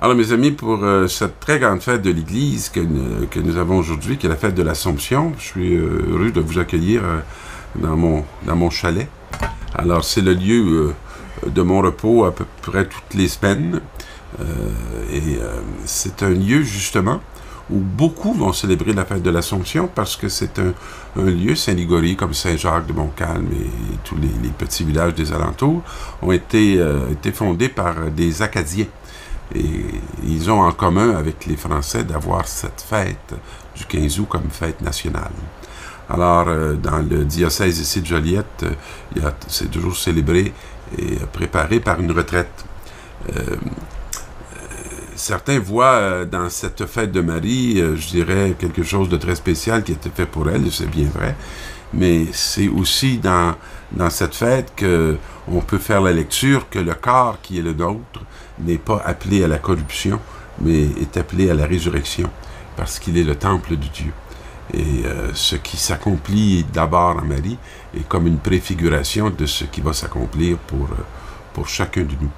Alors, mes amis, pour cette très grande fête de l'Église que nous avons aujourd'hui, qui est la fête de l'Assomption, je suis heureux de vous accueillir dans mon chalet. Alors, c'est le lieu de mon repos à peu près toutes les semaines. C'est un lieu, justement, où beaucoup vont célébrer la fête de l'Assomption parce que c'est un lieu, Saint-Ligorie, comme Saint-Jacques de Montcalm et tous les petits villages des alentours, ont été fondés par des Acadiens. Et ils ont en commun avec les Français d'avoir cette fête du 15 août comme fête nationale. Alors, dans le diocèse ici de Joliette, c'est toujours célébré et préparé par une retraite. Certains voient dans cette fête de Marie, je dirais, quelque chose de très spécial qui a été fait pour elle, et c'est bien vrai. Mais c'est aussi dans cette fête qu'on peut faire la lecture que le corps qui est le nôtre n'est pas appelé à la corruption, mais est appelé à la résurrection, parce qu'il est le temple de Dieu. Et ce qui s'accomplit d'abord en Marie est comme une préfiguration de ce qui va s'accomplir pour chacun de nous.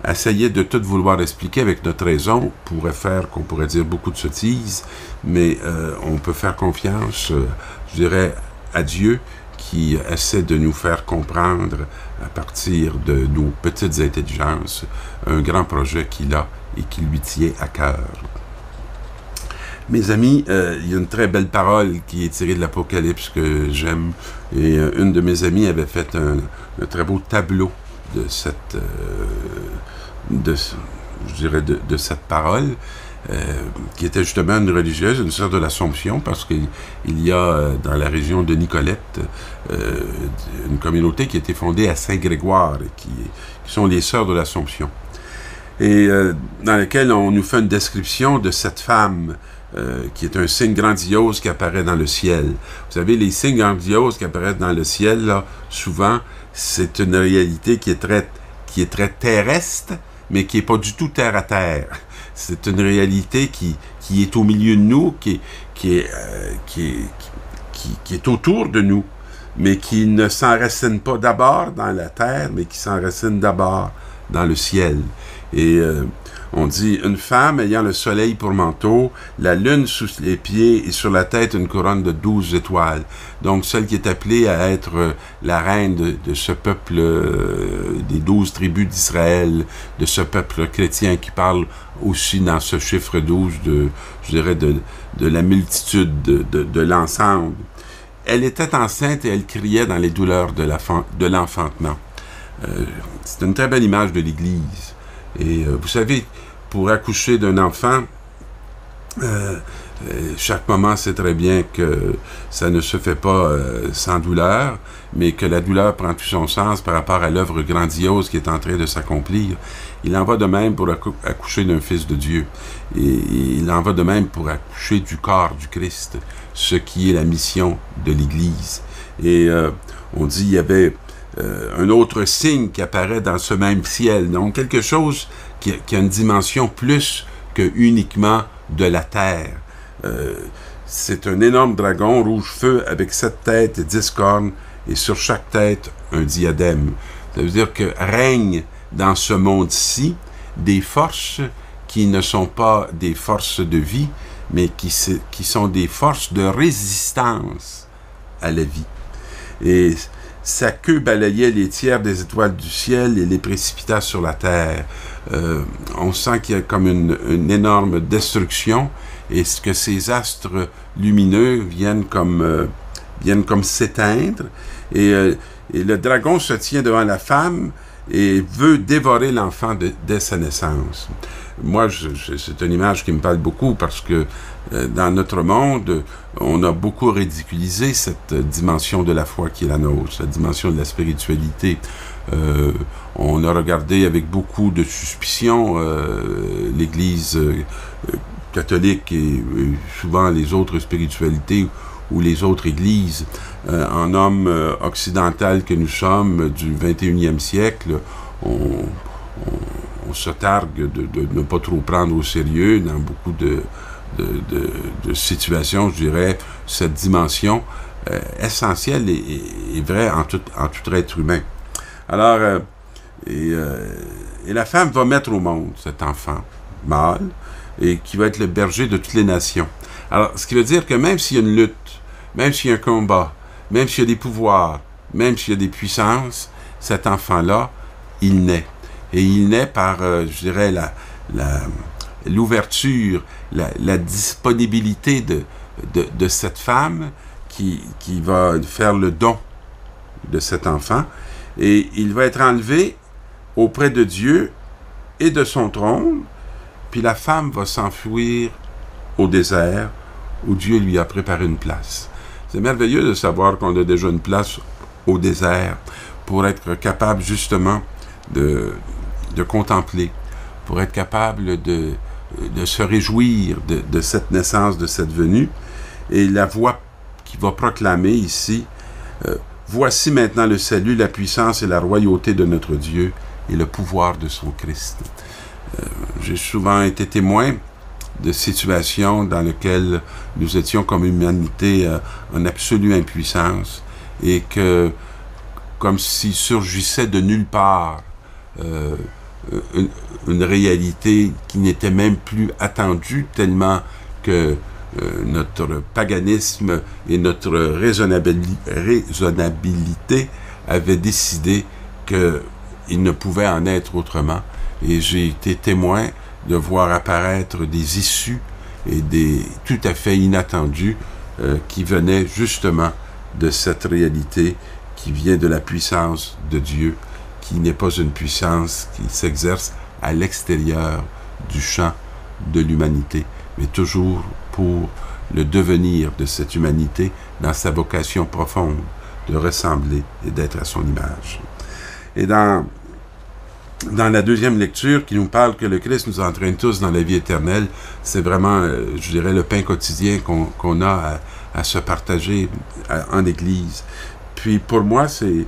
Essayer de tout vouloir expliquer avec notre raison pourrait faire qu'on pourrait dire beaucoup de sottises, mais on peut faire confiance, je dirais, à Dieu qui essaie de nous faire comprendre à partir de nos petites intelligences un grand projet qu'il a et qui lui tient à cœur. Mes amis, il y a une très belle parole qui est tirée de l'Apocalypse que j'aime, et une de mes amies avait fait un très beau tableau de cette parole, qui était justement une religieuse, une sœur de l'Assomption, parce qu'il y a dans la région de Nicolette une communauté qui a été fondée à Saint-Grégoire, qui sont les sœurs de l'Assomption, et dans laquelle on nous fait une description de cette femme qui est un signe grandiose qui apparaît dans le ciel. Vous savez, les signes grandioses qui apparaissent dans le ciel, là, souvent, c'est une réalité qui est très terrestre, mais qui n'est pas du tout terre à terre. C'est une réalité qui est au milieu de nous, qui est autour de nous, mais qui ne s'enracine pas d'abord dans la terre, mais qui s'enracine d'abord dans le ciel. Et on dit, une femme ayant le soleil pour manteau, la lune sous les pieds et sur la tête une couronne de 12 étoiles. Donc, celle qui est appelée à être la reine de ce peuple, des 12 tribus d'Israël, de ce peuple chrétien qui parle aussi dans ce chiffre 12 je dirais, de la multitude, de l'ensemble. Elle était enceinte et elle criait dans les douleurs de l'enfantement. C'est une très belle image de l'Église. Et vous savez, pour accoucher d'un enfant, chaque moment, c'est très bien que ça ne se fait pas sans douleur, mais que la douleur prend tout son sens par rapport à l'œuvre grandiose qui est en train de s'accomplir. Il en va de même pour accoucher d'un fils de Dieu. Et il en va de même pour accoucher du corps du Christ, ce qui est la mission de l'Église. Et on dit, il y avait un autre signe qui apparaît dans ce même ciel. Donc, quelque chose qui a une dimension plus que uniquement de la terre. C'est un énorme dragon rouge feu avec 7 têtes et 10 cornes, et sur chaque tête, un diadème. Ça veut dire que règne dans ce monde-ci des forces qui ne sont pas des forces de vie, mais qui sont des forces de résistance à la vie. Et sa queue balayait les tiers des étoiles du ciel et les précipita sur la terre. On sent qu'il y a comme une énorme destruction, et que ces astres lumineux viennent comme s'éteindre. Et le dragon se tient devant la femme et veut dévorer l'enfant dès sa naissance. Moi, c'est une image qui me parle beaucoup parce que dans notre monde, on a beaucoup ridiculisé cette dimension de la foi qui est la nôtre, cette dimension de la spiritualité. On a regardé avec beaucoup de suspicion l'Église catholique et souvent les autres spiritualités ou les autres églises. En homme occidental que nous sommes du 21e siècle, on se targue de ne pas trop prendre au sérieux dans beaucoup de situations, je dirais, cette dimension essentielle et vraie en tout être humain. Alors, et la femme va mettre au monde cet enfant. mâle, et qui va être le berger de toutes les nations. Alors, ce qui veut dire que même s'il y a une lutte, même s'il y a un combat, même s'il y a des pouvoirs, même s'il y a des puissances, cet enfant-là, il naît. Et il naît par, je dirais, l'ouverture, la disponibilité de cette femme qui va faire le don de cet enfant. Et il va être enlevé auprès de Dieu et de son trône, puis la femme va s'enfuir au désert où Dieu lui a préparé une place. C'est merveilleux de savoir qu'on a déjà une place au désert pour être capable justement de contempler, pour être capable de se réjouir de cette naissance, de cette venue. Et la voix qui va proclamer ici, voici maintenant le salut, la puissance et la royauté de notre Dieu et le pouvoir de son Christ. J'ai souvent été témoin de situations dans lesquelles nous étions comme humanité en absolue impuissance et que, comme s'il surgissait de nulle part une réalité qui n'était même plus attendue tellement que notre paganisme et notre raisonnabilité avaient décidé qu'il ne pouvait en être autrement. Et j'ai été témoin de voir apparaître des issues et des tout à fait inattendues qui venaient justement de cette réalité qui vient de la puissance de Dieu, qui n'est pas une puissance qui s'exerce à l'extérieur du champ de l'humanité, mais toujours pour le devenir de cette humanité dans sa vocation profonde de ressembler et d'être à son image. Et dans la deuxième lecture qui nous parle que le Christ nous entraîne tous dans la vie éternelle, c'est vraiment, je dirais, le pain quotidien qu'on a à se partager en Église. Puis pour moi, c'est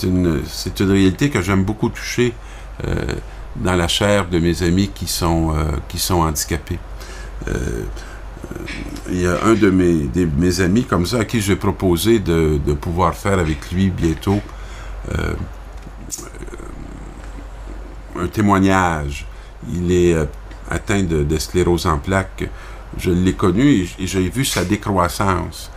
une réalité que j'aime beaucoup toucher dans la chair de mes amis qui sont handicapés. Il y a un de mes amis comme ça à qui j'ai proposé de pouvoir faire avec lui bientôt un témoignage. Il est atteint de sclérose en plaques. Je l'ai connu et j'ai vu sa décroissance.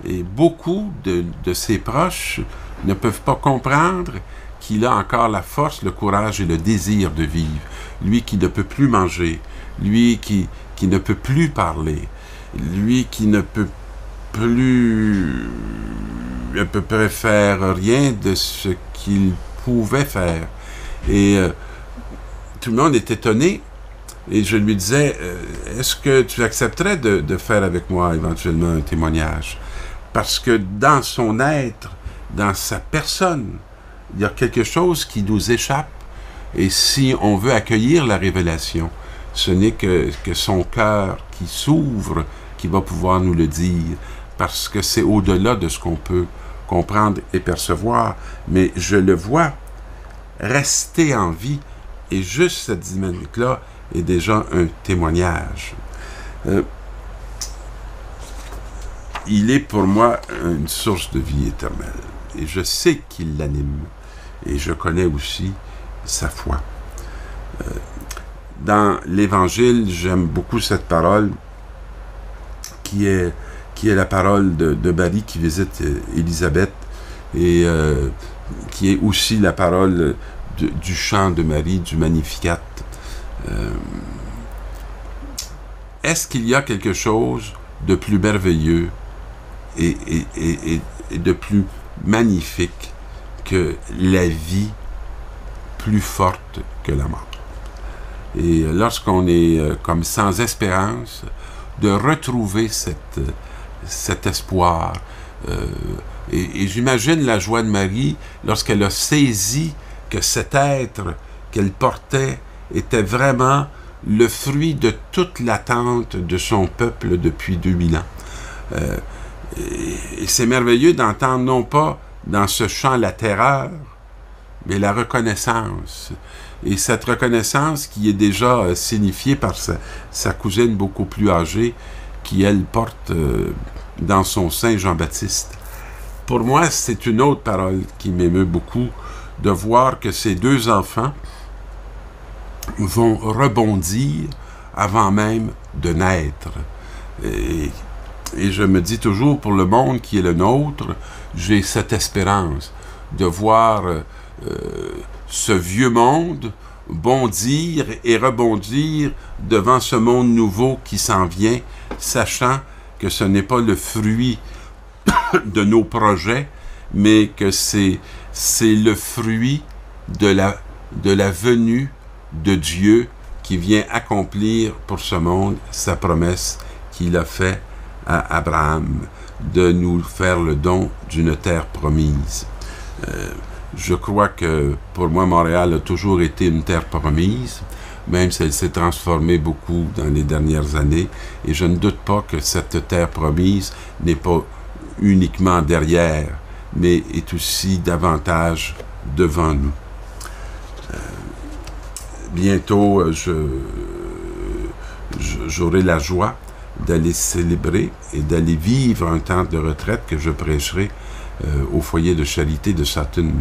Et beaucoup de ses proches ne peuvent pas comprendre qu'il a encore la force, le courage et le désir de vivre. Lui qui ne peut plus manger, lui qui ne peut plus parler, lui qui ne peut plus à peu près faire rien de ce qu'il pouvait faire. Et tout le monde est étonné. Et je lui disais, est-ce que tu accepterais de faire avec moi éventuellement un témoignage? Parce que dans son être, dans sa personne, il y a quelque chose qui nous échappe. Et si on veut accueillir la révélation, ce n'est que son cœur qui s'ouvre qui va pouvoir nous le dire. Parce que c'est au-delà de ce qu'on peut comprendre et percevoir. Mais je le vois rester en vie. Et juste cette dynamique-là est déjà un témoignage. Il est pour moi une source de vie éternelle. Et je sais qu'il l'anime. Et je connais aussi sa foi. Dans l'Évangile, j'aime beaucoup cette parole qui est la parole de Marie qui visite Élisabeth et qui est aussi la parole du chant de Marie, du Magnificat. Est-ce qu'il y a quelque chose de plus merveilleux et de plus magnifique que la vie plus forte que la mort? Et lorsqu'on est comme sans espérance, de retrouver cet espoir. Et j'imagine la joie de Marie lorsqu'elle a saisi que cet être qu'elle portait était vraiment le fruit de toute l'attente de son peuple depuis 2000 ans. Et c'est merveilleux d'entendre non pas dans ce chant la terreur, mais la reconnaissance. Et cette reconnaissance qui est déjà signifiée par sa cousine beaucoup plus âgée, qui elle porte dans son sein Jean-Baptiste. Pour moi, c'est une autre parole qui m'émeut beaucoup, de voir que ces deux enfants vont rebondir avant même de naître. Et je me dis toujours, pour le monde qui est le nôtre, j'ai cette espérance de voir ce vieux monde bondir et rebondir devant ce monde nouveau qui s'en vient, sachant que ce n'est pas le fruit de nos projets, mais que c'est le fruit de la venue de Dieu qui vient accomplir pour ce monde sa promesse qu'il a faite à Abraham de nous faire le don d'une terre promise. Je crois que pour moi, Montréal a toujours été une terre promise, même si elle s'est transformée beaucoup dans les dernières années, et je ne doute pas que cette terre promise n'est pas uniquement derrière, mais est aussi davantage devant nous. Bientôt, j'aurai la joie d'aller célébrer et d'aller vivre un temps de retraite que je prêcherai au foyer de charité de Sutton.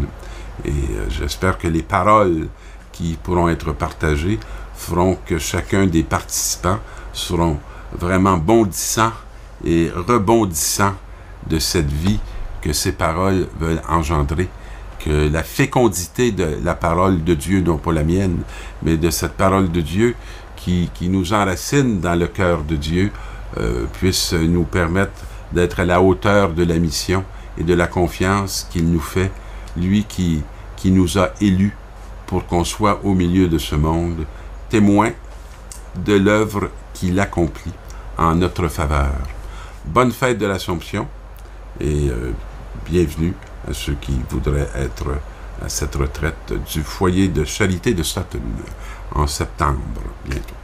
Et j'espère que les paroles qui pourront être partagées feront que chacun des participants seront vraiment bondissants et rebondissants de cette vie que ces paroles veulent engendrer, que la fécondité de la parole de Dieu, non pas la mienne, mais de cette parole de Dieu qui nous enracine dans le cœur de Dieu, puisse nous permettre d'être à la hauteur de la mission et de la confiance qu'il nous fait, lui qui nous a élus pour qu'on soit au milieu de ce monde, témoin de l'œuvre qu'il accomplit en notre faveur. Bonne fête de l'Assomption et bienvenue à ceux qui voudraient être à cette retraite du foyer de charité de Sutton en septembre bientôt.